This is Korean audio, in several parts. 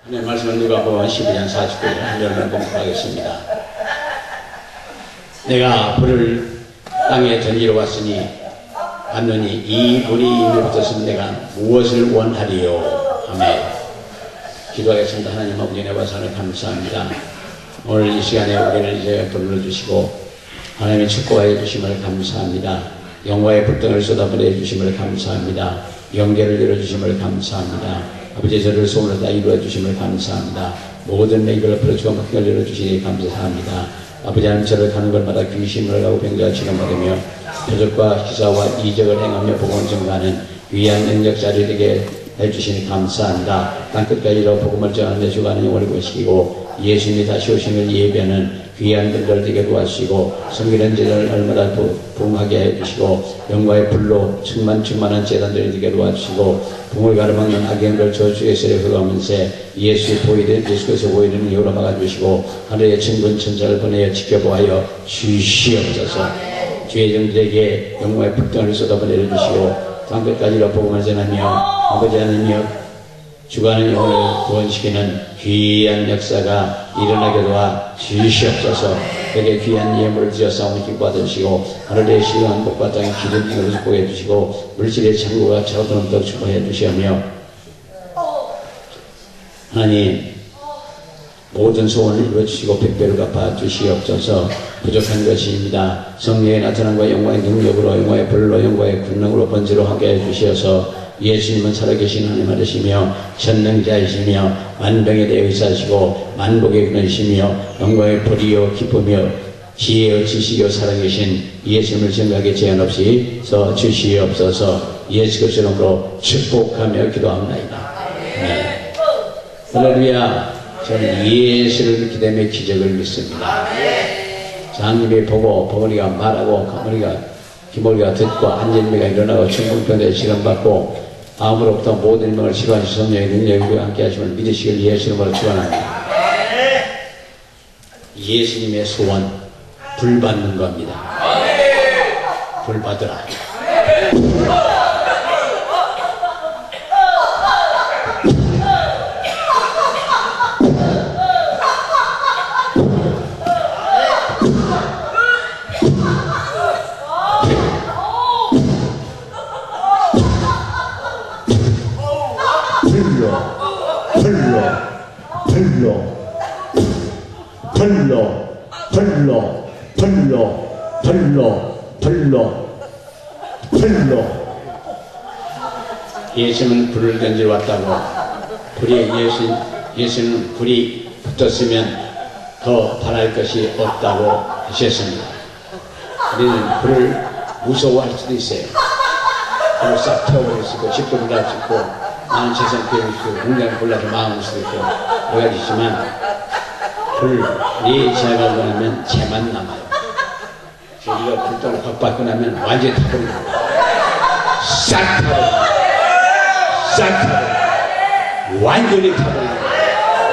네, 말씀은 누가복음 12장 49절 한 절만 공부하겠습니다. 내가 불을 땅에 던지러 왔으니 왔느니 이 불이 입에 붙었으면 내가 무엇을 원하리요. 아멘. 기도하겠습니다. 하나님 아버지 내 와서는 감사합니다. 오늘 이 시간에 우리를 이제 불러주시고 하나님의 축복하여 주심을 감사합니다. 영화의 불등을 쏟아버려 주심을 감사합니다. 영계를 열어주심을 감사합니다. 아버지 저를 소원을 다 이루어주심을 감사합니다. 모든 이걸 풀어주고 막히게 열어주시니 감사합니다. 아버지 하나님 저를 가는 곳마다 귀신을 가고 병자가 치료받으며 표적과 기사와 이적을 행하며 복음을 증거하는 위한 능력자를 되게 해주시니 감사합니다. 땅끝까지로 복음을 전하며 주가는 영혼을 구하시고 예수님이 다시 오시는 예배하는 귀한 분들 되게 도와주시고 성기는 제단을 얼마나 부흥하게 해주시고 영광의 불로 충만한 제단들이 되게 도와주시고 붕을 가로막는 악행들 저주의 세례 흘러가면서 예수께서 보이는 이유로 막아주시고 하늘의 천군 천사를 보내어 지켜보아여 주시옵소서. 주의 종들에게 영광의 불등을 쏟아보내 주시고 땅끝까지로 복음을 전하며 아버지 하나님이여 주관의 영혼을 구원시키는 귀한 역사가 일어나게 도와 주시옵소서. 그에게 귀한 예물을 드려 싸움을 기뻐하시고 하늘의 시간 복과 땅의 기름진으로 축복해 주시고 물질의 창고가 차오르도록 축복해 주시며 하나님 모든 소원을 이루어주시고 백배로 갚아 주시옵소서. 부족한 것입니다. 성령의 나타남과 영광의 능력으로 영광의 불로 영광의 권능으로 번지로 하게 해주시어서 예수님은 살아계신 하나님 아시며 전능자이시며 만병에 대해 의사시고 만복의 근원이시며 영광의 불이요 기쁨이요 지혜요 지식이요 살아계신 예수님을 생각하게 제한 없이 서 주시옵소서. 예수 그리스도 이름으로 축복하며 기도합니다. 네. 할렐루야. 저는 예수를 믿기 때문에 기적을 믿습니다. 장님이 보고 버머리가 말하고 기머리가 듣고 안전미가 일어나고 천국병자의 시간받고 다음으로부터 모든 일명을 시간시 성령의 능력과 함께 하심을 믿으시길 예수님으로 축원합니다. 예수님의 소원 불 받는 겁니다. 불 받으라. 예수는 불을 던지러 왔다고 예수는 불이 붙었으면 더 바랄 것이 없다고 하셨습니다. 우리는 불을 무서워할 수도 있어요. 불을 싹 태워버릴 수 있고 집도 불날 수 있고 많은 세상 피해올 수 있고 공장을 불나서 망할 수도 있고 여러 가지 있지만 불이 지나가고 나면 재만 남아요. 우리가 불똥을 확 받고 나면 완전히 타버립니다. 싹 타버립니다. 싹 타버립니다. 완전히 타버립니다.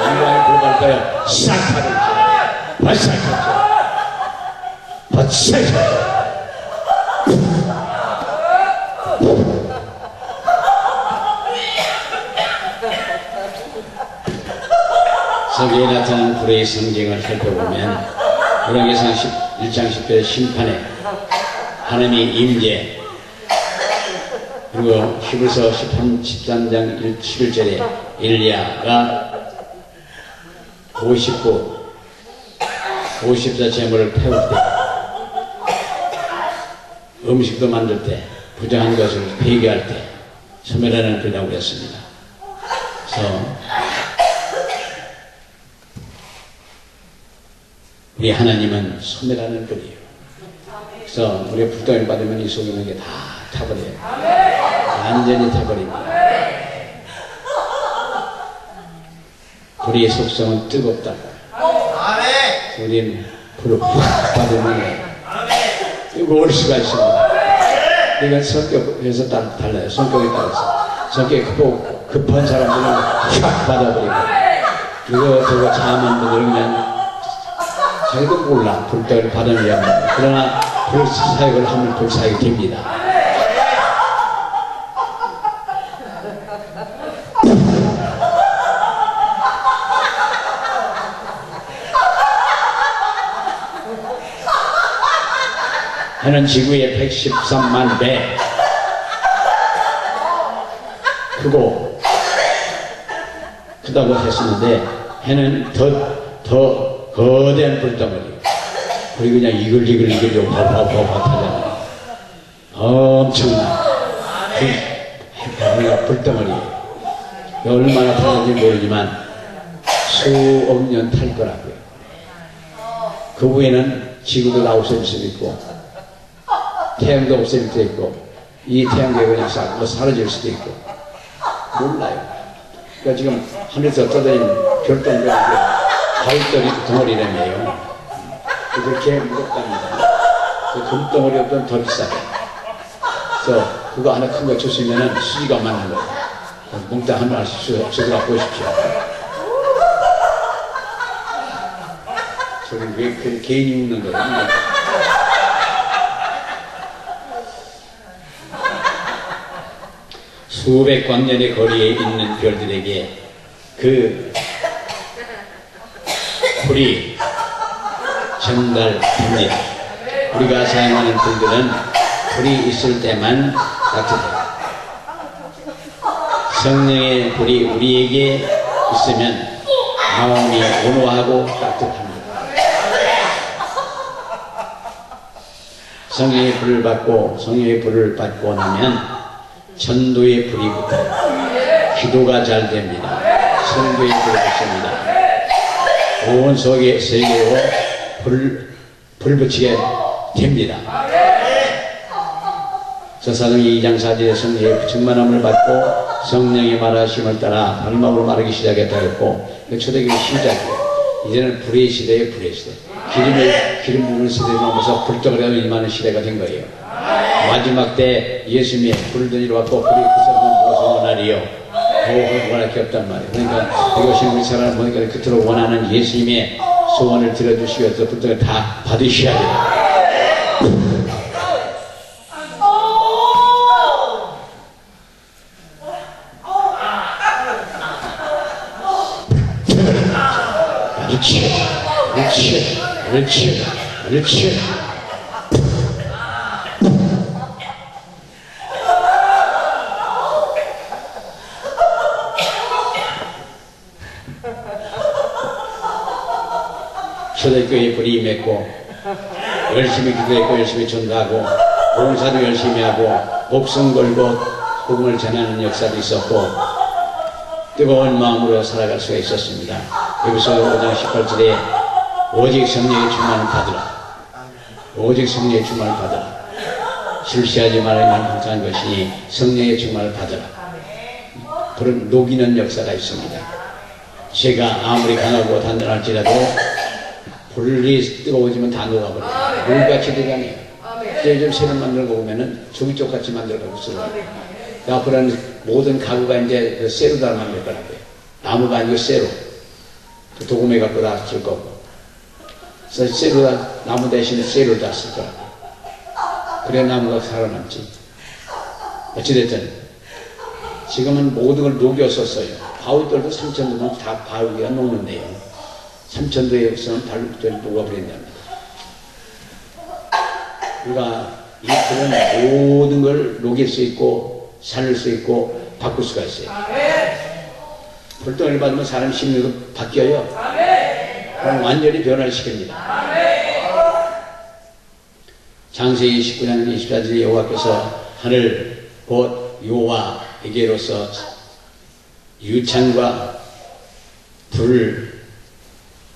이왕에 불갈까요? 싹 타버립니다. 바싹 타버립니다. 바싹 타버립니다. 성경에 나타난 불의 상징을 살펴보면 구약에서 1장 10절 심판에 하나님의 임재, 그리고 히브리서 13장 11절에 엘리야가 54 제물을 태울 때, 음식도 만들 때, 부정한 것을 폐기할 때 소멸하는 불이라고 했습니다. 그래서 우리 하나님은 소멸하는 분이에요. 그래서 우리가 불덩이를 받으면 이 속에 있는 게 다 타버려요. 완전히 타버립니다. 불의 속성은 뜨겁다. 우리는 불을 팍 받으면 뜨거울 수가 있습니다. 이건 성격에서 달라요. 성격에 따라서. 성격이 급한 사람들은 팍 받아버리고, 저거 참한 분들은 그냥 자기도 몰라. 불덩이를 받으면. 그러나 불사역을 하면 불사역이 됩니다. 해는 지구의 113만 배 크다고 했었는데 해는 더 거대한 불덩어리. 우리 그냥 이글이글 버버버버 타잖아요. 엄청난 불덩어리. 얼마나 타는지 모르지만 수억 년 탈 거라고요. 그 후에는 지구도 다 없어질 수도 있고 태양도 없어질 수도 있고 이 태양계 그냥 사라질 수도 있고 몰라요. 그러니까 지금 하늘에서 떠다니는 별똥별이 가을덩이 덩어리라며요. 그렇게 무겁답니다. 그 금덩어리보다 더 비싸요. 그래서 그거 하나 큰 거 줬으면 수지가 맞는 거예요. 몽땅 하나 주워 보십시오. 저는 왜 개인이 웃는 거예요? 수백 광년의 거리에 있는 별들에게 그 불이 전달됩니다. 우리가 사용하는 불들은 불이 있을 때만 따뜻해요. 성령의 불이 우리에게 있으면 마음이 온화하고 따뜻합니다. 성령의 불을 받고 나면 전도의 불이 붙어요. 기도가 잘 됩니다. 선교의 불이 붙습니다. 온 세계로 불 붙이게 됩니다. 사도행전 2장 4절에 성령의 충만함을 받고 성령의 말하심을 따라 다른 마음으로 말하기 시작했다 했고 초대교회 시작이에요. 이제는 불의 시대에 불의 시대. 기름 부는 시대를 넘어서 불덩어리가 임하는 시대가 된 거예요. 마지막 때 예수님의 불을 던지러 왔고 불이 그 사람은 무엇을 원하리요? 더 원할 게 없단 말이에요. 그러니까 여기 오신 우리 사람을 보니까 그토록 원하는 예수님의 소원을 들어주시기 위해서 불덩어리 다 받으셔야 돼요. 그렇지. 초대교회 불이 임했고 열심히 기도했고 열심히 전도하고 봉사도 열심히 하고 목숨 걸고 복음을 전하는 역사도 있었고 뜨거운 마음으로 살아갈 수가 있었습니다. 여기서 5장 18절에 오직 성령의 충만을 받으라. 오직 성령의 충만을 받으라. 실시하지 말아야만 항상 것이니 성령의 충만을 받으라. 불은 녹이는 역사가 있습니다. 제가 아무리 강하고 단단할지라도 불이 뜨거워지면 다 녹아버려요. 물같이 들어가네요. 요즘 새로 만들어 보면은 종이쪽같이 만들어가고 쓰러요. 앞으로는 모든 가구가 이제 쇠로 다 만들 거라고요. 나무가 아니고 쇠로. 도금해 갖고 다 쓸 거고. 그래서 쇠로 다, 나무 대신에 쇠로 다 쓸 거라고. 그래야 나무가 살아남지. 어찌됐든, 지금은 모든 걸 녹여서 써요. 바위돌도 삼천도는 다 바위가 녹는데요. 삼천도에 없으면 발로 녹아버린답니다. 우리가 이 불은 모든 걸 녹일 수 있고, 살릴 수 있고, 바꿀 수가 있어요. 불덩이를 받으면 사람 심리도 바뀌어요. 그럼 완전히 변화를 시킵니다. 창세기 19장 24절에 여호와께서 하늘 곧 여호와에게로서 유창과 불을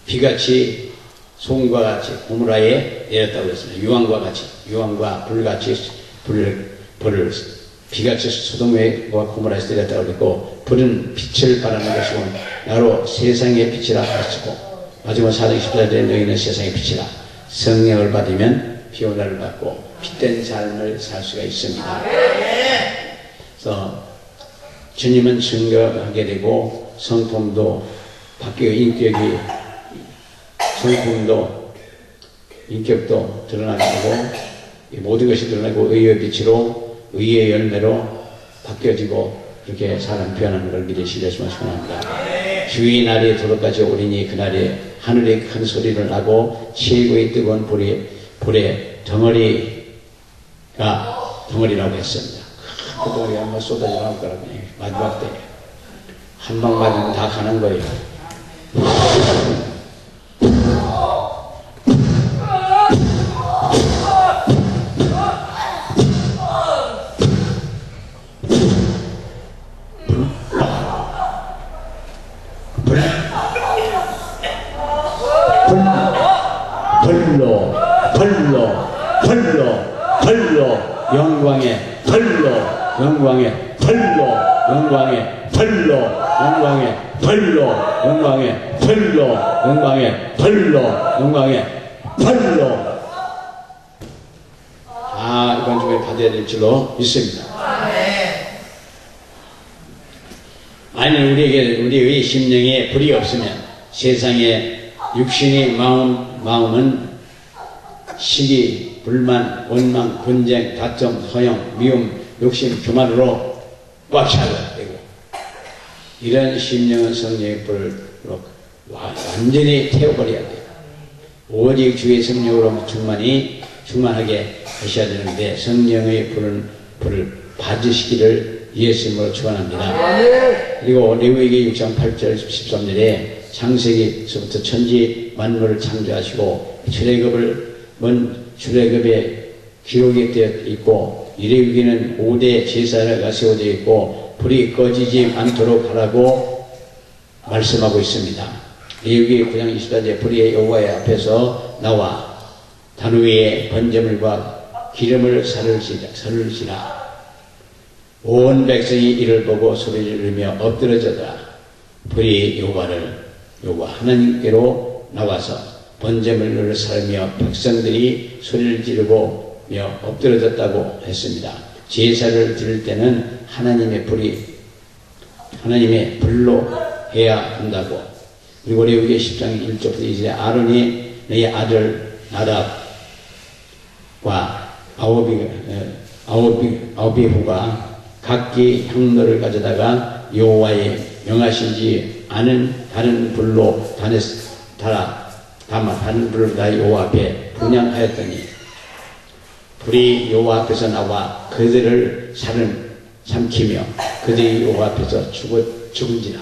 비같이 소금과 같이 고무라에 내렸다고 했습니다. 유황과 불같이 불을 비같이 소돔과 고무라에서 내렸다고 했고 불은 빛을 발하는 것이고 나로 세상의 빛이라 하시고 마지막 4장 14절에 너희는 세상의 빛이라 성령을 받으면 피오나를 받고 빛된 삶을 살 수가 있습니다. 그래서 주님은 증거하게 되고 성품도 바뀌고 성품도 인격도 드러나게 되고 모든 것이 드러나고 의의 빛으로 의의 열매로 바뀌어지고 그렇게 사람 변하는 걸 믿으시려면 소원합니다. 주의 날이 도로까지 오리니 그날에 하늘에 큰 소리를 나고 최고의 뜨거운 불의 덩어리 덩어리라고 했습니다. 그 덩어리가 한번 쏟아져 나올 거라고 마지막 때 한 방 맞으면 다 가는 거예요. 벌로 영광의 벌로 영광의 벌로 영광의 벌로 영광의 벌로 영광의 벌로 영광의 벌로 영광의 벌로. 이번 주에 받아야 될 줄로 믿습니다. 아니 우리의 심령에 불이 없으면 세상의 육신의 마음은 시기, 불만, 원망, 분쟁, 다툼, 소용, 미움, 욕심, 교만으로 꽉 차야 되고, 이런 심령은 성령의 불로 완전히 태워버려야 돼요. 오직 주의 성령으로 충만하게 하셔야 되는데, 성령의 불을 받으시기를 예수님으로 축원합니다. 그리고 레위기 6장 8절 13절에 창세기서부터 천지 만물을 창조하시고 출애굽에 기록이 되어 있고, 레위기는 5대 제사가 세워져 있고 불이 꺼지지 않도록 하라고 말씀하고 있습니다. 레위기 9장 24절에 불이 여호와의 앞에서 나와 단 위에 번제물과 기름을 사르시라. 온 백성이 이를 보고 소리를 지르며 엎드러져더라. 불이 여호와 하나님께로 나와서 번제물을 사르며 백성들이 소리를 지르고 엎드러졌다고 했습니다. 제사를 드릴 때는 하나님의 불로 해야 한다고. 그리고 레위기 10장 1절부터 2절에 아론이 너희 아들 나답과 아비후가 각기 향로를 가져다가 여호와의 명하시지 않은 다른 불로 다른 불로 다 여호와 앞에 분향하였더니 불이 여호와 앞에서 나와 그들을 삼키며 그들이 여호와 앞에서 죽은지라.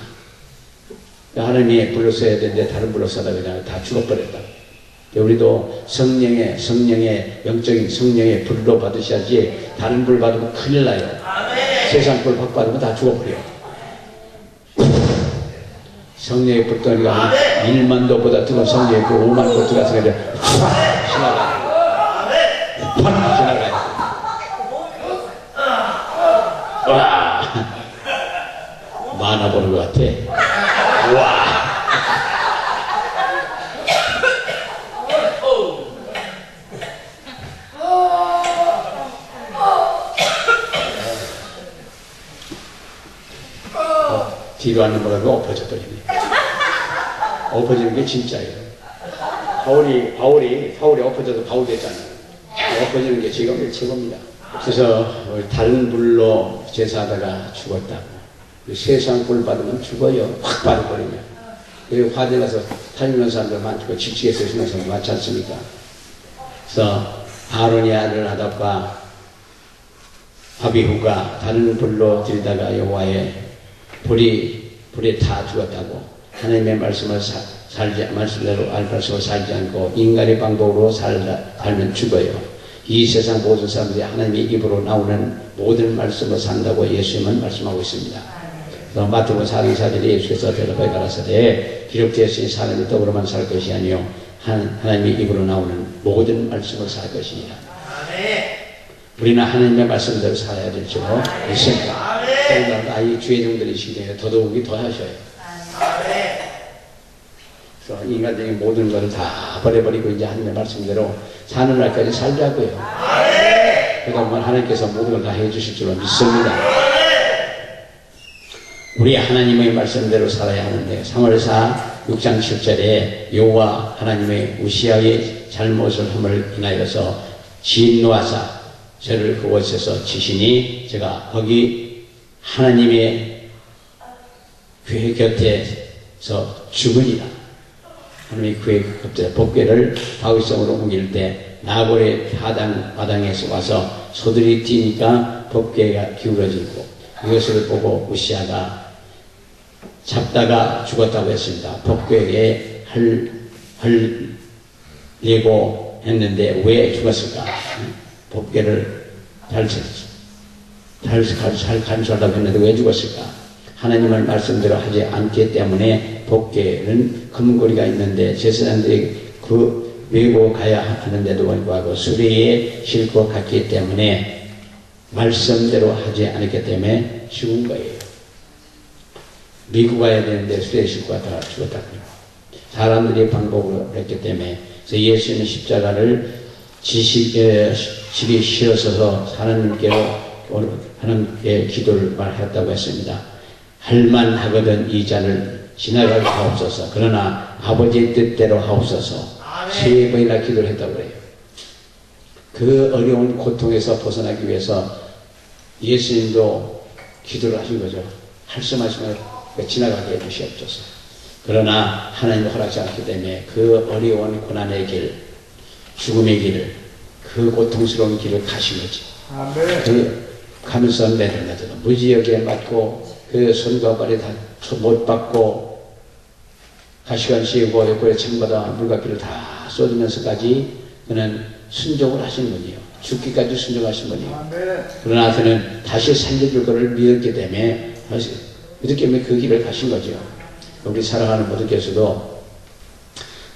하나님이 불로 써야 되는데 다른 불로 써다 그냥 다 죽어버렸다. 우리도 성령의 영적인 성령의 불로 받으셔야지 다른 불 받으면 큰일 나요. 세상 불 받으면 다 죽어버려. 성령의 불 떠니까 1만도보다 뜨거운 성령의 불 5만 도 들어가서 그냥 팍 지나가요. 팍 지나가요. 와, 만화 보는 것 같아. 와. 뒤로 하는 거라고 엎어져 버리네. 엎어지는 게 진짜예요. 바울이 엎어져도 바울 됐잖아요. 엎어지는 게 지금 최고입니다. 그래서 다른 불로 제사하다가 죽었다고. 세상 불 받으면 죽어요. 확 받아버리면. 그리고 화재 나서 탈리는 사람들 많고 집중해서 쓰는 사람들 많지 않습니까? 그래서 아론의 아들 나답과 아비후가 다른 불로 들이다가 여호와의 불에 타 죽었다고. 하나님의 말씀대로 살지 않고 인간의 방법으로 살면 죽어요. 이 세상 모든 사람들이 하나님의 입으로 나오는 모든 말씀을 산다고 예수님은 말씀하고 있습니다. 그래서 마태복음 4장 4절에 예수께서 대답하여 가라사대 기록되었으니 사람이 떡으로만 살 것이 아니요 하나님의 입으로 나오는 모든 말씀을 살 것이니라. 우리는 하나님의 말씀대로 살아야 될 줄 믿습니다. 그러나 이 주의 종들이 시대에 더더욱이 더 하셔요. 그래서 인간적인 모든 것을 다 버려버리고 이제 하나님의 말씀대로 사는 날까지 살자고요. 그러다 보면 하나님께서 모든 걸 다 해주실 줄로 믿습니다. 우리 하나님의 말씀대로 살아야 하는데 3월사 6장 10절에 여호와 하나님의 우시아의 잘못을 함을 인하여서 진노하사 저를 그곳에서 치시니 제가 거기 하나님의 교회 곁에서 죽으니라. 하나님의 교회 곁에 법궤를 다윗성으로 옮길 때 나골의 마당에서 와서 소들이 뛰니까 법궤가 기울어지고 이것을 보고 우시아가 잡다가 죽었다고 했습니다. 법궤에 헐리고 했는데 왜 죽었을까? 법궤를 잘 간수하려고 했는데 왜 죽었을까? 하나님의 말씀대로 하지 않기 때문에 법궤는 금고리가 있는데 제사장들이 그 메고 가야 하는데도 불구하고 수레에 싣고 갔기 때문에 말씀대로 하지 않았기 때문에 죽은 거예요. 미국 가야 되는데 수레에 싣고 갔다가 죽었다고요. 사람들이 방법을 했기 때문에 그래서 예수님은 십자가를 집에 실어서서 하나님께 기도를 말했다고 했습니다. 할만하거든 이 잔을 지나가게 하옵소서. 그러나 아버지의 뜻대로 하옵소서. 3번이나 기도를 했다고 그래요. 그 어려운 고통에서 벗어나기 위해서 예수님도 기도를 하신 거죠. 말씀하시면 지나가게 해주시옵소서. 그러나 하나님도 허락하지 않기 때문에 그 어려운 고난의 길, 죽음의 길을, 그 고통스러운 길을 가신 거지. 그 가면서 내려가도 무지하게 맞고 그 손과 발이 다 못 받고 가시관 씌우고 옆구리에 창보다 물각기를 다 쏟으면서까지 그는 순종을 하신 분이요. 죽기까지 순종하신 분이요. 그러나 그는 다시 살려줄 것을 믿었기 때문에 그 길을 가신 거죠. 우리 살아가는 모두께서도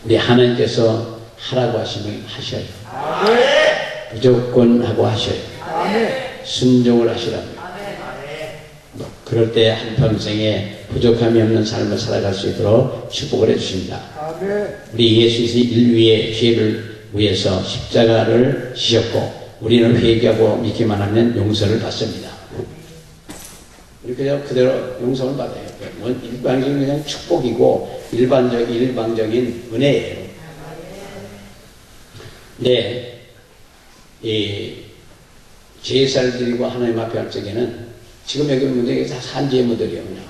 우리 하나님께서 하라고 하시면 하셔요. 무조건 하고 하셔요. 순종을 하시라고요. 그럴 때 한평생에 부족함이 없는 삶을 살아갈 수 있도록 축복을 해주십니다. 우리 예수께서 인류의 죄를 위해서 십자가를 지셨고 우리는 회개하고 믿기만 하면 용서를 받습니다. 우리 그대로 용서를 받아요. 일반적인 그냥 축복이고 일방적인 은혜예요. 네, 이 제사를 드리고 하나님 앞에 할 적에는 지금 여기 문제가 다 산재무들이에요. 그냥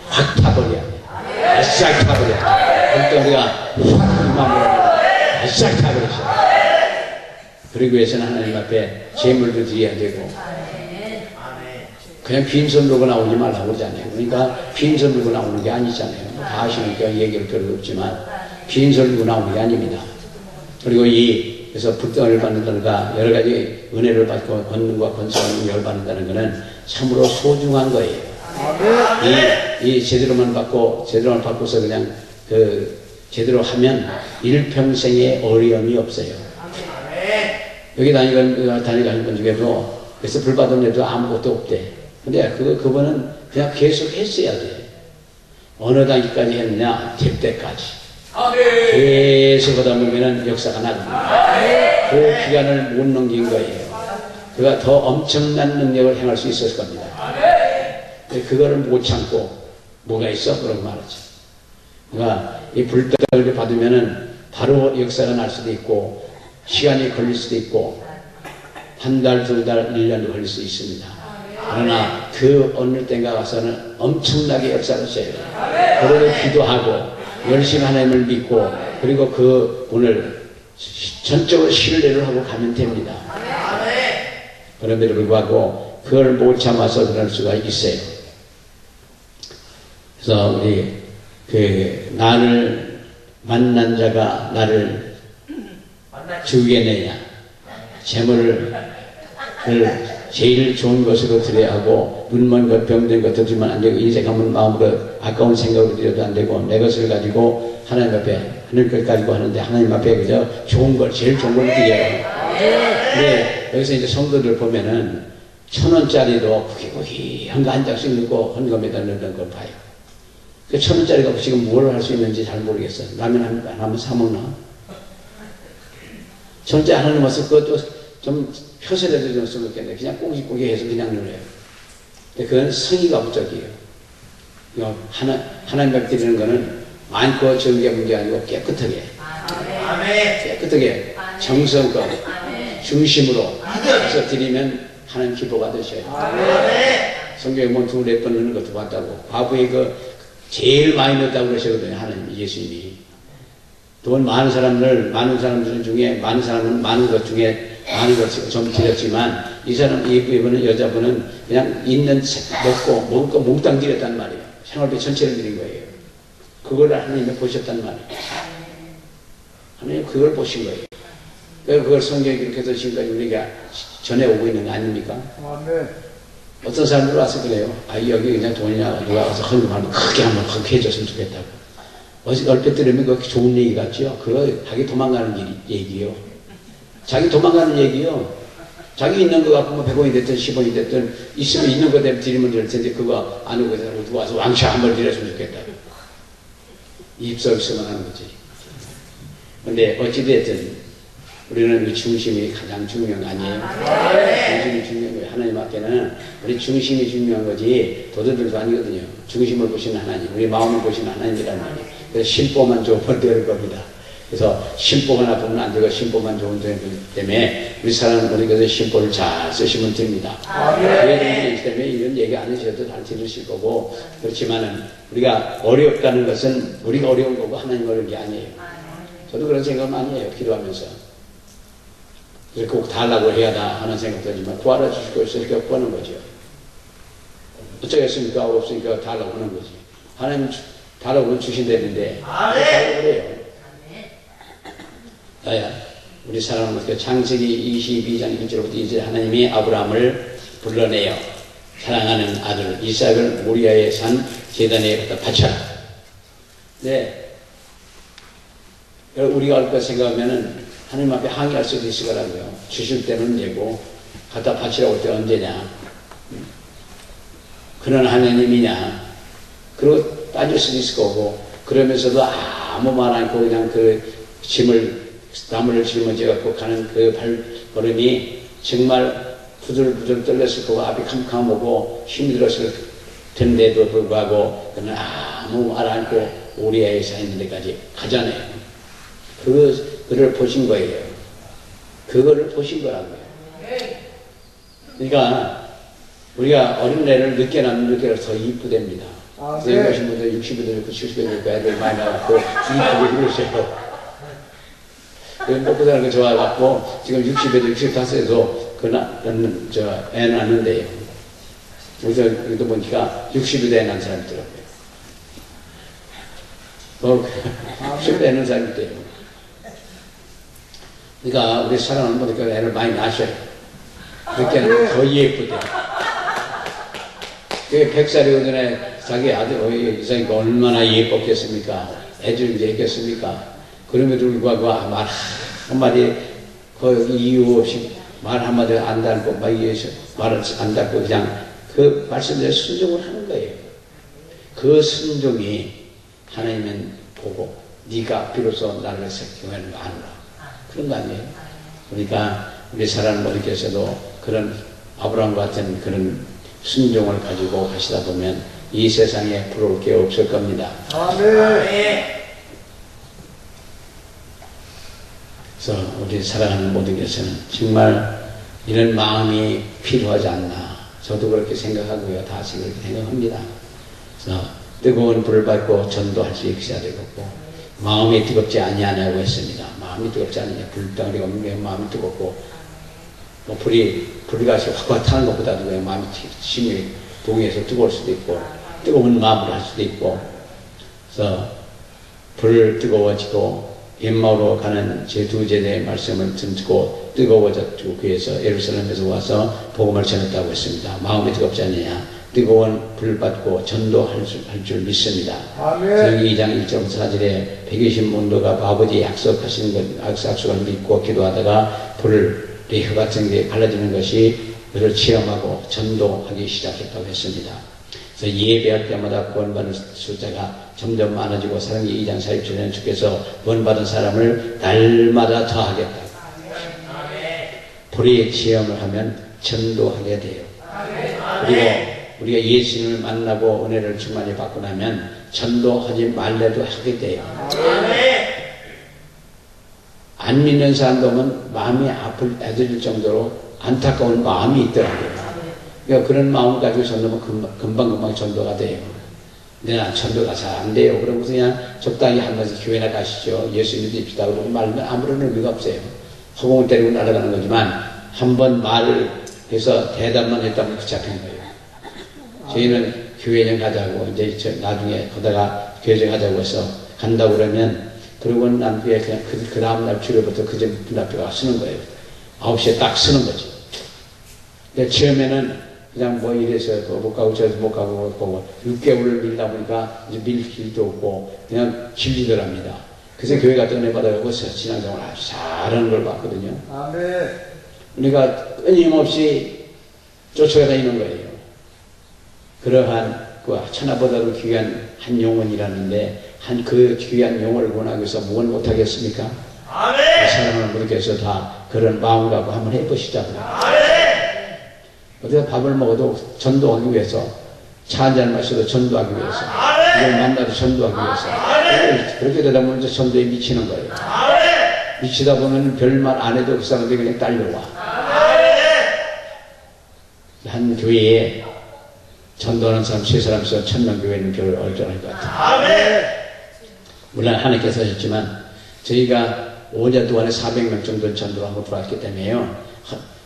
확 타버려. 싹 타버려. 그러니까 우리가 확 마음으로 싹 타버리죠. 그러기 위해서는 하나님 앞에 제물도 드려야 되고 그냥 빈손 들고 나오지 말라고 그러잖아요. 그러니까 빈손 들고 나오는 게 아니잖아요. 다 아시니까 얘기를 별로 없지만 빈손 들고 나오는 게 아닙니다. 그리고 그래서 불등을 받는다든가 여러 가지 은혜를 받고 권능과 권세와 열받는다는 것은 참으로 소중한 거예요. 이 제대로만 받고서 그냥 제대로 하면 일평생의 어려움이 없어요. 여기 다니는 분 중에도 그래서 불 받은 애도 아무것도 없대. 근데 그분은 그냥 계속 했어야 돼. 어느 단계까지 했느냐? 될 때까지. 계속 하다 보면은 역사가 나갑니다. 그 기간을 못 넘긴 거예요. 그가 더 엄청난 능력을 행할 수 있었을 겁니다. 그거를 못 참고 뭐가 있어? 그런 말이지. 그러니까 이 불떡을 받으면은 바로 역사가 날 수도 있고 시간이 걸릴 수도 있고 한 달, 두 달, 1년도 걸릴 수 있습니다. 그러나 그 어느 때인가 가서는 엄청나게 역사를 써요. 그래도 기도하고 열심히 하나님을 믿고 그리고 그 오늘 전적으로 신뢰를 하고 가면 됩니다. 그런데도 불구하고 그걸 못 참아서 그럴 수가 있어요. 그래서 우리 나를 만난 자가 나를 죽이겠느냐 재물을 제일 좋은 것으로 드려야 하고 눈먼 것 병든 것 드리면 안 되고 인생 한번 마음으로 아까운 생각으로 드려도 안 되고 내 것을 가지고 하나님 앞에 하늘 것 가지고 하는데 하나님 앞에 그저 좋은 걸 제일 좋은 걸 드려요. 네, 여기서 이제 성도들 보면은 1,000원짜리도 구기구기한 거 한 장씩 넣고 헌금에다 넣는 걸 봐요. 그 1,000원짜리가 지금 뭘 할 수 있는지 잘 모르겠어요. 라면 한번 사 먹나? 1,000원짜리 하나 넣어서 그것도 좀 표세라도 좀 써먹겠네. 그냥 꼬기꼬기 해서 그냥 넣어요. 근데 그건 성의가 부족이에요. 하나님 앞에 드리는 거는 많고 적은 게 문제 아니고 깨끗하게. 깨끗하게 정성껏 중심으로 해서 드리면 하나님 기뻐가 되셔요. 성경에 뭐 2-4번 넣는 것도 봤다고. 과부에 제일 많이 넣었다고 그러시거든요. 하나님 예수님이. 돈 많은 사람들 중에 많은 사람은 많은 것 중에 많은 것 좀 드렸지만 이 사람, 이분은 여자분은 그냥 있는 먹고, 먹을 거 몽땅 드렸단 말이에요. 생활비 전체를 드린 거예요. 그걸 하나님이 보셨단 말이에요. 하나님 그걸 보신 거예요. 그걸 성경에 그렇게 해서 지금까지 우리가 전해오고 있는 거 아닙니까? 어떤 사람들 와서 그래요. 아, 여기 그냥 돈이나 누가 와서 헌금하면 크게 한번 크게 해줬으면 좋겠다고. 얼핏 들으면 그게 좋은 얘기 같죠? 그거 자기 도망가는 얘기요. 자기 도망가는 얘기요. 자기 있는 거 갖고 뭐 100원이 됐든 10원이 됐든 있으면 있는 거 대로 드리면 될 텐데 그거 안 오고 누가 와서 왕창 한번 드렸으면 좋겠다고. 입서비스만 하는 거지. 근데 어찌됐든 우리는 그 중심이 가장 중요한 거 아니에요? 중심이 중요한 거예요. 하나님 앞에는 우리 중심이 중요한 거지 도들들도 아니거든요. 중심을 보시는 하나님, 우리 마음을 보시는 하나님이란 말이에요. 그래서 심보만 좋으면 될 겁니다. 그래서 심보가 나쁘면 안 되고 심보만 좋은 되기 때문에 우리 사람은 우리가 심보를 잘 쓰시면 됩니다. 그렇기 때문에 이런 얘기 안 하셔도 잘 들으실 거고 그렇지만은 우리가 어렵다는 것은 우리가 어려운 거고 하나님 어려운 게 아니에요. 저도 그런 생각 많이 해요. 기도하면서. 그래서 꼭 달라고 해야 다 하는 생각도 하지만 구하라 주실 거 있으니까 구하는 거죠. 어쩌겠습니까? 없으니까 달라고 하는 거지. 하나님 달라고 주신다는데 달라고 그래요. 야야, 우리 사랑하는 것 창세기 22장 1절부터 이제 하나님이 아브라함을 불러내요. 사랑하는 아들 이삭을 모리아의 산 제단에 갖다 바쳐라. 네. 우리가 할 거 생각하면은 하나님 앞에 항의할 수도 있을 거라고요. 주실 때는 언제고 갖다 바치라고 할 때 언제냐. 그런 하나님이냐. 그리고 따질 수도 있을 거고 그러면서도 아무 말 않고 그냥 그 나무를 짊어져갖고 가는 그 발걸음이 정말 부들부들 떨렸을 거고 앞이 캄캄하고 힘들었을 텐데도 불구하고 그는 아무 말 않고 오리아에 서 있는 데까지 가잖아요. 그를 보신 거예요. 그거를 보신 거라고요. 그러니까 우리가 어린애를 늦게 낳으면 늦게 더 이쁘답니다. 여기 오신 분들 60에도 좋고 70에도 좋고 애들 많이 낳았고 이쁘게 그러세요. 먹고 사는 거 좋아갖고 지금 60에도 65에도 애 낳는데요. 그래서 여기도 보니까 60에도 애 낳은 사람이 있더라고요. 60에도 애 낳은 사람이 있대요. 그러니까 우리 사랑하는 분들 애를 많이 낳으셔요. 그렇게는 더 예쁘대. 그 100살이 오전에 자기 아들 이상이가 얼마나 예뻤겠습니까? 애줄 얘기했습니까? 그럼에도 불구하고 말 한마디 그 이유 없이 말 한마디 안 닮고 말을 안 닮고 그냥 그 말씀대로 순종을 하는 거예요. 그 순종이 하나님은 보고 네가 비로소 나를 교회는 아노라. 그런 거 아니에요? 그러니까 우리 사랑하는 분께서도 그런 아브라함과 같은 그런 순종을 가지고 가시다 보면 이 세상에 부러울 게 없을 겁니다. 아멘. 그래서 우리 사랑하는 모두께서는 정말 이런 마음이 필요하지 않나. 저도 그렇게 생각하고요. 다시 그렇게 생각합니다. 그래서 뜨거운 불을 받고 전도할 수 있어야 되겠고 마음이 뜨겁지 아니하냐고 했습니다. 마음이 뜨겁지 않느냐. 불덩어리가 없는 마음이 뜨겁고 뭐 불가시 확 타는 것보다도 그냥 마음이 심히 동해서 뜨거울 수도 있고 뜨거운 마음으로 할 수도 있고 그래서 불 뜨거워지고 엠마오로 가는 제 두 제자의 말씀을 듣고 뜨거워졌고 그래서 예루살렘에서 와서 복음을 전했다고 했습니다. 마음이 뜨겁지 않느냐. 뜨거운 불 받고 전도할 줄 믿습니다. 아멘. 2장 1절 4절에 120문도가 아버지 약속하신 약속을 믿고 기도하다가 불이 혀 같은 게 갈라지는 것이 그를 체험하고 전도하기 시작했다고 했습니다. 그래서 예배할 때마다 구원받는 숫자가 점점 많아지고 사랑기 2장 47절에 주께서 구원받은 사람을 날마다 더하겠다. 불의 체험을 하면 전도하게 돼요. 그리고 우리가 예수님을 만나고 은혜를 충만히 받고 나면 전도하지 말래도 하게 돼요. 안 믿는 사람도 보면 마음이 애들릴 정도로 안타까운 마음이 있더라고요. 그러니까 그런 마음을 가지고 전도하면 금방금방 전도가 돼요. 근데 난 전도가 잘 안 돼요. 그러면 그냥 적당히 한 번씩 교회나 가시죠. 예수 믿읍시다. 그러고 말면 아무런 의미가 없어요. 허공을 때리고 날아가는 거지만 한번 말을 그래서 대답만 했다면 붙잡힌 거예요. 저희는 교회정 가자고, 이제 나중에 거다가 교회정 가자고 해서 간다고 그러면, 그러고 난 뒤에 그냥 그 다음날 주례부터 그 전 문 앞에 가 쓰는 거예요. 9시에 딱 쓰는 거지. 근데 처음에는 그냥 뭐 이래서 못 가고 저래서 못 가고 보고 6개월을 밀다 보니까 이제 밀 길도 없고 그냥 질리더랍니다. 그래서 교회 갔다 은혜 받아가고 신앙생활 아주 잘하는 걸 봤거든요. 아멘. 그러니까 끊임없이 쫓아다니는 거예요. 그러한 그 천하보다도 귀한 한 영혼이라는데 그 귀한 영혼을 원하기 위해서 뭘 못하겠습니까? 아멘. 사랑하는 분께서 다 그런 마음 갖고 한번 해보시자고요. 아멘. 어디서 밥을 먹어도 전도하기 위해서, 차 한잔 마셔도 전도하기 위해서, 이걸 만나도 전도하기 위해서, 그렇게 되다 보면 이제 전도에 미치는 거예요. 미치다 보면 별말 안 해도 그 사람들이 그냥 딸려와. 한 교회에 전도하는 사람 3사람 있어 1000명 교회는 별로 얼큰할 것 같아요. 물론 하나님께서 하셨지만 저희가 5년 동안에 400명 정도 전도를 하고 들어왔기 때문에요.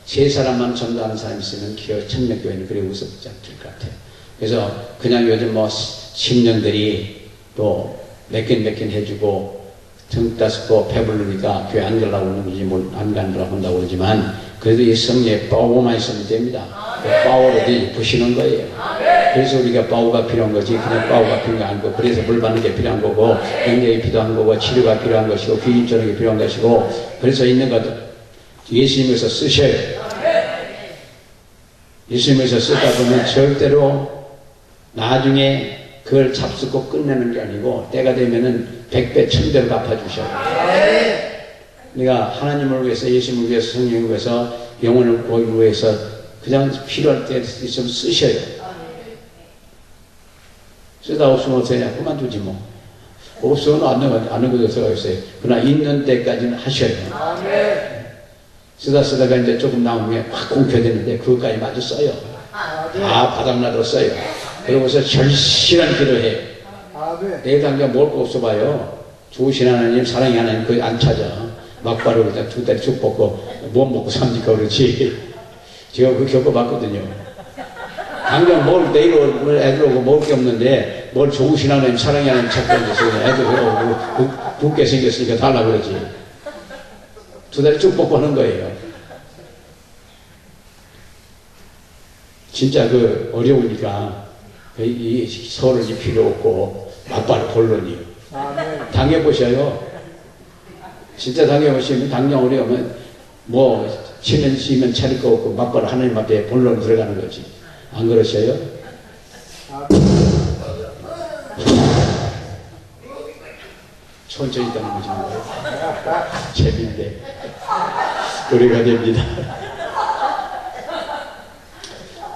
3사람만 전도하는 사람이 있으면 1000명 교회는 그래 웃어보지 않을 것 같아요. 그래서 그냥 요즘 뭐 심령들이 또 몇긴 해주고 등 따스고 배부르니까 교회 안 가려고 하는 건지 안 가려고 한다고 그러지만 그래도 이 성령에 파워만 있으면 됩니다. 그 파워로 부시는 거예요. 그래서 우리가 파워가 필요한 거지 그냥 파워가 필요한 게 아니고 그래서 물 받는 게 필요한 거고 능력이 필요한 거고 치료가 필요한 것이고 귀인전이 필요한 것이고 그래서 있는 것들 예수님에서 쓰셔요. 예수님에서 쓰다 보면 절대로 나중에 그걸 잡수고 끝내는 게 아니고 때가 되면은 100배 1000배로 갚아주셔요. 내가 하나님을 위해서 예수님을 위해서 성령을 위해서 영혼을 구하기 위해서 그냥 필요할 때 있으면 쓰셔요. 쓰다 없으면 어쩌냐 그만두지 뭐. 없으면 안 하는 것도 들어있어요. 그러나 있는 때까지는 하셔요. 쓰다가 이제 조금 나오면 확 공표되는데 그것까지 마저 써요. 다 바닥나도 써요. 그러고서 절실한 기도해요. 내일 당장 먹을 거 없어봐요. 좋으신 하나님, 사랑의 하나님 그거 안 찾아. 막바로 그냥 두 다리 쭉 뻗고 못 먹고 삽니까 그렇지. 제가 그거 겪어봤거든요. 당장 내일 애들 오고 먹을 게 없는데 뭘 좋으신 하나님, 사랑의 하나님 찾고 앉아서 애들 오고 붓게 생겼으니까 달라 그러지. 두 다리 쭉 뻗고 하는 거예요. 진짜 어려우니까 이 서른이 필요 없고 막바로 본론이요. 당해보셔요. 진짜 당해보시면 당장 어려우면 치면 쓰면 차릴 거 없고 막바로 하나님 앞에 본론 들어가는 거지. 안 그러셔요? 천천히 당해보시는 거예요. 재미인데 노래가 됩니다.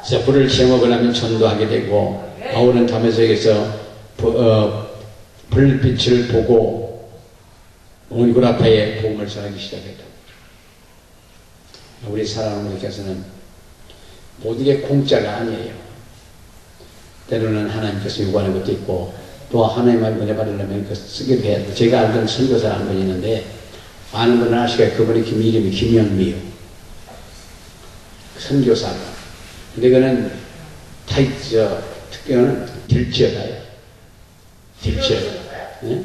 자, 불을 체험하고 나면 전도하게 되고 바울은 다메섹에서 불빛을 보고 얼굴 앞에 복음을 전하기 시작했다. 우리 사랑하는 분께서는 모든 게 공짜가 아니에요. 때로는 하나님께서 요구하는 것도 있고 또 하나님의 은혜 받으려면 쓰기도 해야 돼요. 제가 알던 선교사 한 분 있는데 아는 분은 아시겠어요. 그분의 이름이 김영미요. 선교사가. 근데 그는 특징은 들지어다요. 들지어. 네?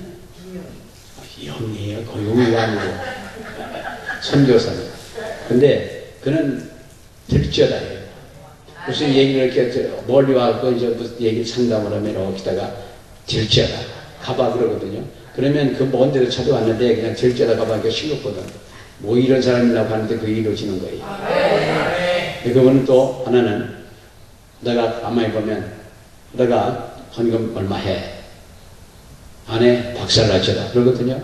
영이에요. 거의 용이가 아니고. 선교사는. 근데 그는 들지어다요. 무슨 얘기를 이렇게 멀리 와서 이제 무슨 얘기를 상담을 하면 여기다가 들지어다. 가봐 그러거든요. 그러면 그 먼 데로 찾아왔는데 그냥 들지어다 가봐 싱겁거든. 뭐 이런 사람이라고 하는데 그게 이루어지는 거예요. 그거는 또 하나는 내가 가만히 보면 내가 헌금 얼마 해? 안 해? 박살나치다 그러거든요.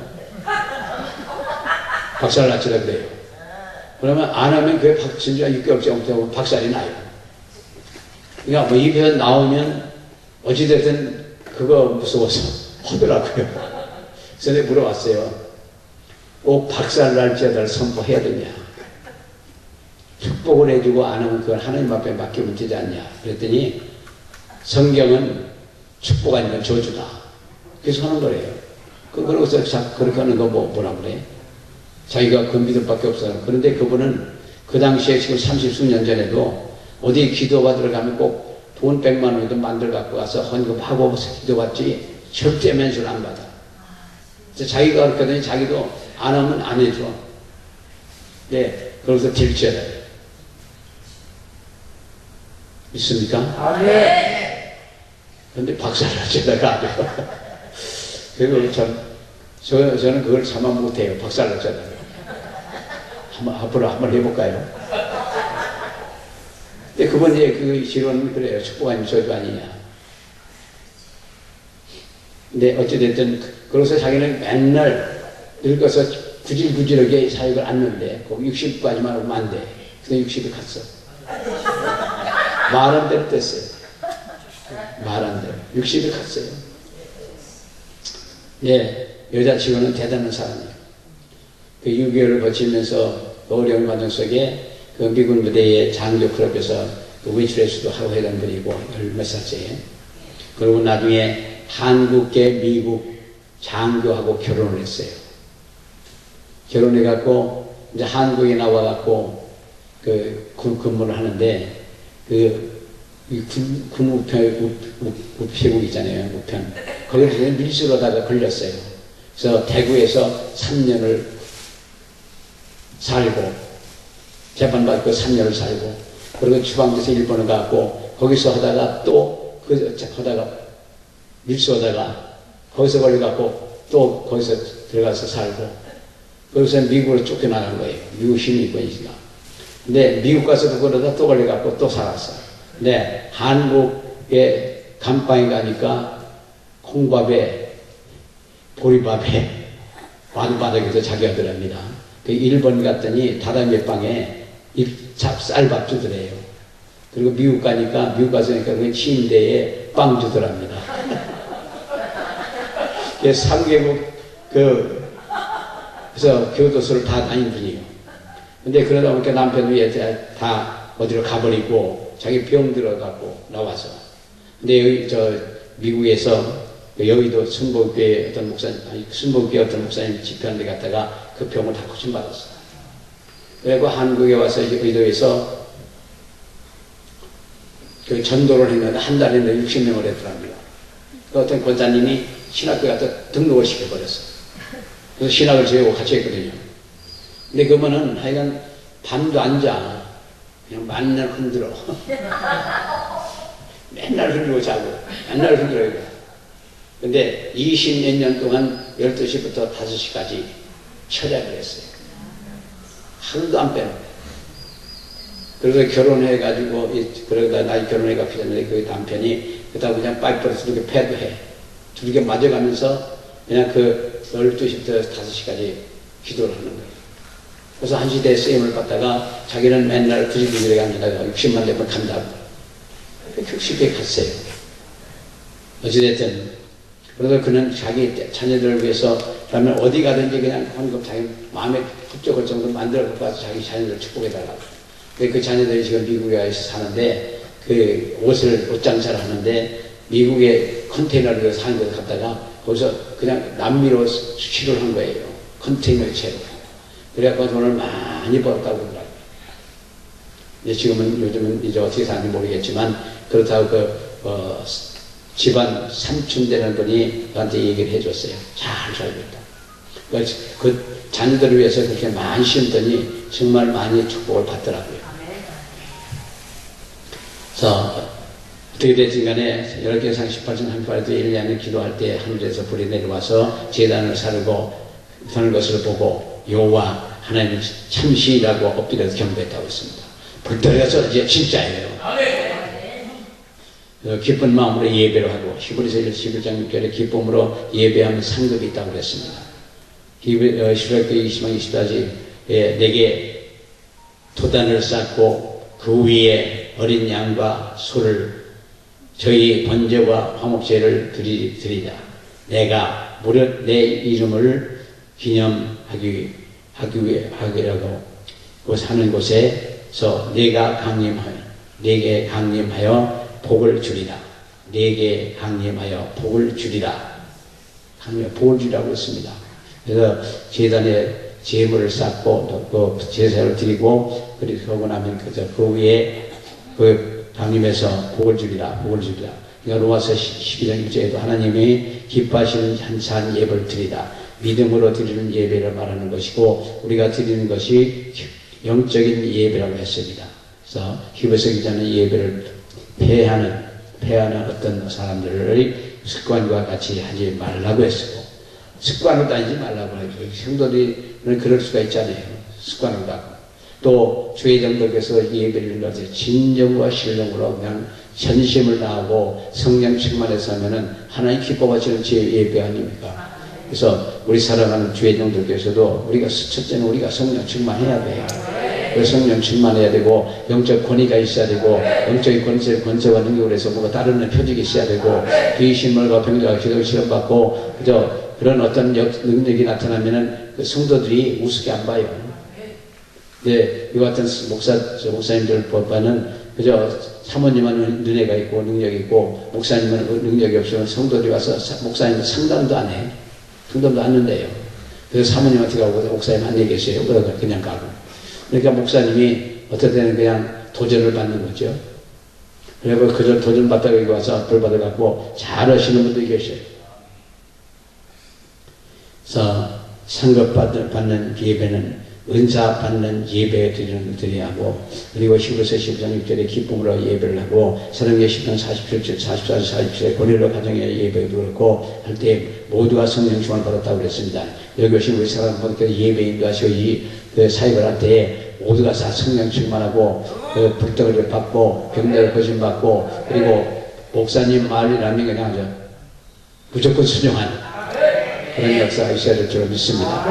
박살나치다 그래요. 그러면 안 하면 그게 진짜 6개월째 엉뚱하고 박살이 나요. 그러니까 뭐 입에서 나오면 어찌됐든 그거 무서워서 하더라고요. 그래서 내가 물어봤어요. 꼭 박살날지어다를 선포해야 되냐? 축복을 해주고 안 하면 그걸 하나님 앞에 맡기면 되지 않냐? 그랬더니 성경은 축복 아니면 저주다. 그래서 하는 거래요. 그러고서 그렇게 하는 거 뭐라 그래? 자기가 그 믿음밖에 없어요. 그런데 그분은 그 당시에 지금 30수년 전에도 어디 기도받으러 가면 꼭 돈 100만 원이도 만들어 갖고 가서 헌금하고 기도받지 절대 맨술 안 받아. 자기가 그렇게 하더니 자기도 안 하면 안 해줘. 네, 그러면서 들쳐야 돼. 있습니까? 네. 그런데 박살났잖아요, 아주. 그래서 저는 그걸 참아 못해요. 박살났잖아요. 앞으로 한번 해볼까요? 근데 그분이 그 실언은 그래요. 축복 아니면 저주 아니냐. 근데 어찌됐든, 그래서 자기는 맨날 늙어서 구질구질하게 사역을 안는데, 거기 60까지만 오면 안 돼. 근데 60이 갔어. 말한 대로 됐어요. 말한 대로. 60이 갔어요. 예, 여자치고는 대단한 사람이에요. 그 6개월을 거치면서 그 어려운 과정 속에 그 미군 부대의 장교 클럽에서 그 위치레스도 하고 해던 분이고, 10몇 살째에. 그리고 나중에 한국계 미국 장교하고 결혼을 했어요. 결혼해갖고, 이제 한국에 나와갖고, 근무를 하는데, 군 우편국 있잖아요, 우편. 거기서 밀수로다가 걸렸어요. 그래서 대구에서 3년을 살고, 재판받고 3년을 살고, 그리고 주방에서 일본을 갔고, 거기서 하다가 또, 밀수하다가, 거기서 걸려갖고, 또 거기서 들어가서 살고, 거기서 미국으로 쫓겨나간 거예요. 미국 시민권이니까. 근데 미국 가서도 그러다 또 걸려갖고 또 살았어. 근데 한국에 감방에 가니까 콩밥에, 보리밥에, 완바닥에서 자기 하더랍니다. 그 일본 갔더니 다다미 방에 쌀밥 주더래요. 그리고 미국 가니까, 미국 가서니까 그 침대에 빵 주더랍니다. 3개국, 그래서 교도소를 다 다닌 분이에요. 근데 그러다 보니까 남편이 다 어디로 가버리고, 자기 병 들어갖고 나와서. 근데 여기, 미국에서 여의도 순복교회 어떤 목사님 집회하는 데 갔다가 그 병을 다 고침받았어. 그리고 한국에 와서 의도에서 그 전도를 했는데 한 달에 60명을 했더랍니다. 그 어떤 권사님이 신학교에 가서 등록을 시켜버렸어. 그래서 신학을 저희하고 같이 했거든요. 근데 그러면은 하여간 밤도 안 자. 그냥 맨날 흔들어. 맨날 흔들고 자고, 맨날 흔들어요. 근데 20몇 년 동안 12시부터 5시까지 철야를 했어요. 하루도 안 빼놓고. 그래서 결혼해가지고, 그러다 나이 결혼해가지고 했는데 그 남편이 그다음 그냥 파이프를 두르게 패도해. 두르게 맞아가면서 그냥 그 12시부터 5시까지 기도를 하는 거예요. 그래서 1시 대 쓰임을 받다가 자기는 맨날 구질구질하게 앉아다가 60만 대번 간다고. 쉽게 갔어요. 어찌됐든. 그래서 그는 자기 자녀들을 위해서, 그러면 어디 가든지 그냥 헌금 자기 마음에 흡족할 정도로 만들어 갖고 와서 자기 자녀들을 축복해달라고. 그 자녀들이 지금 미국에 와서 사는데, 그 옷 장사를 하는데, 미국에 컨테이너를 사는 데 갔다가, 거기서 그냥 남미로 수출을 한 거예요. 컨테이너 채로. 그래갖고 돈을 많이 벌었다고 그러더라고요. 요즘은 이제 어떻게 사는지 모르겠지만, 그렇다고 집안 삼촌 되는 분이 저한테 얘기를 해줬어요. 잘 살고 있다. 그 자녀들을 위해서 그렇게 많이 심더니 정말 많이 축복을 받더라고요. 그래서 어떻게 됐든 간에 열왕기상 18장 38도 1년에 기도할 때 하늘에서 불이 내려와서 제단을 사르고 서는 것을 보고 여호와 하나님은 참신이라고 엎드려서 경배했다고 했습니다. 불 떨어져서 이제 진짜예요. 기쁜 마음으로 예배를 하고 히브리서 11장 6절에 기쁨으로 예배하면 상급이 있다고 그랬습니다. 히브리서 20장 20절에 내게 토단을 쌓고 그 위에 어린 양과 소를 저희 번제와 화목제를 드리자. 내가 무릇 내 이름을 기념하기 하기라고 하는 곳에서 내게 강림하여 복을 주리라. 내게 강림하여 복을 주리라. 복을 주리라고 했습니다. 그래서 제단에 제물을 쌓고 또 제사를 드리고 그리고 나면 그 위에 그 방임에서 복을 주리라. 그러니까 로마서 12장 1절에도 하나님이 기뻐하시는 한산 예배를 드리라. 믿음으로 드리는 예배를 말하는 것이고 우리가 드리는 것이 영적인 예배라고 했습니다. 그래서 히브리서 기자는 예배를 폐하는 어떤 사람들의 습관과 같이 하지 말라고 했고 습관으로 다니지 말라고 하죠. 성도들은 그럴 수가 있잖아요. 습관으로 다고 또 주의장독에서 예배를 드릴 때 진정과 신령으로 그냥 전심을 다하고 성령 충만해서 하면은 하나님 기뻐하시는 제 예배 아닙니까? 그래서 우리 살아가는 주의장독에서도 우리가 첫째는 우리가 성령 충만해야 돼요. 성령 충만해야 되고 영적 권위가 있어야 되고 영적인 권세와 능력을 해서 뭐가 따르는 표적이 있어야 되고 귀신물과 병자가 기도를 실험받고 그런 어떤 능력이 나타나면은 그 성도들이 우습게 안 봐요. 네, 이와 같은 목사님들 보면은 그저 사모님은 은혜가 있고 능력이 있고 목사님은 능력이 없으면 성도들이 와서 목사님 상담도 안 해. 상담도 안 한대요. 그래서 사모님한테 가고 목사님 안녕히 계세요. 그냥 가고. 그러니까 목사님이 어떨 때는 그냥 도전을 받는 거죠. 그리고 그저 도전 받다가 여기 와서 벌 받아갖고 잘하시는 분들이 계셔요. 그래서 상급 받는 예배는 은사 받는 예배 드리는 것들이 하고 그리고 히브리서 12장 6절에 기쁨으로 예배를 하고 사도행전 10장 47절 44절 47절에 고넬로 가정의 예배도 그렇고 할 때 모두가 성령 충만을 받았다고 그랬습니다. 여기 오신 우리 사람들께서 예배 인도하시고 그 사역을 할 때 모두가 다 성령 충만하고 그 불떡을 받고 병자를 거심받고 그리고 목사님 말이라면 그냥 무조건 순종하는 그런 역사가 있어야 될 줄 믿습니다.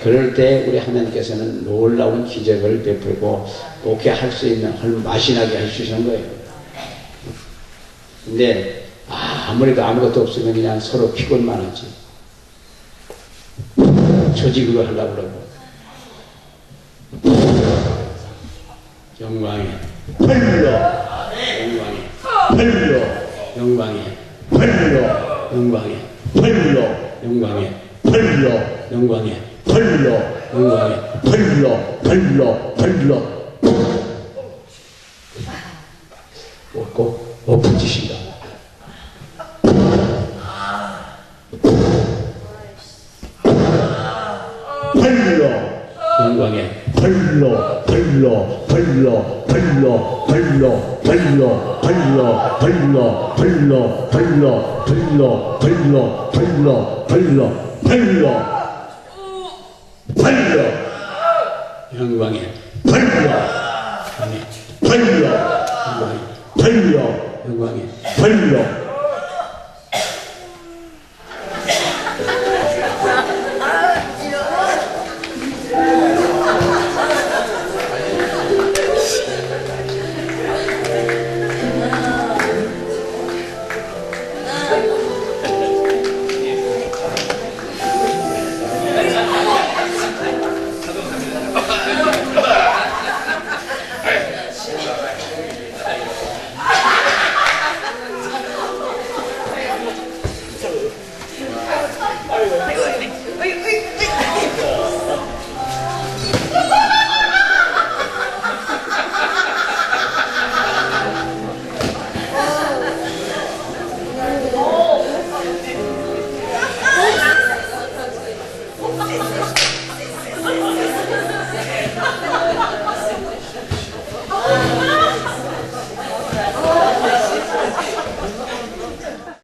그럴 때 우리 하나님께서는 놀라운 기적을 베풀고 목회할 수 있는 맛이 나게 해주시는 거예요. 근데 아무래도 아무것도 없으면 그냥 서로 피곤만 하지. 조직으로 하려고 그러고 영광에 벌로 영광에 벌로 영광에 벌로 영광에 벌로 영광에 벌로 영광에 벌로 영광에 벌로 꼭 엎어지신다. 벌로 영광에 벌로 영광에 벌로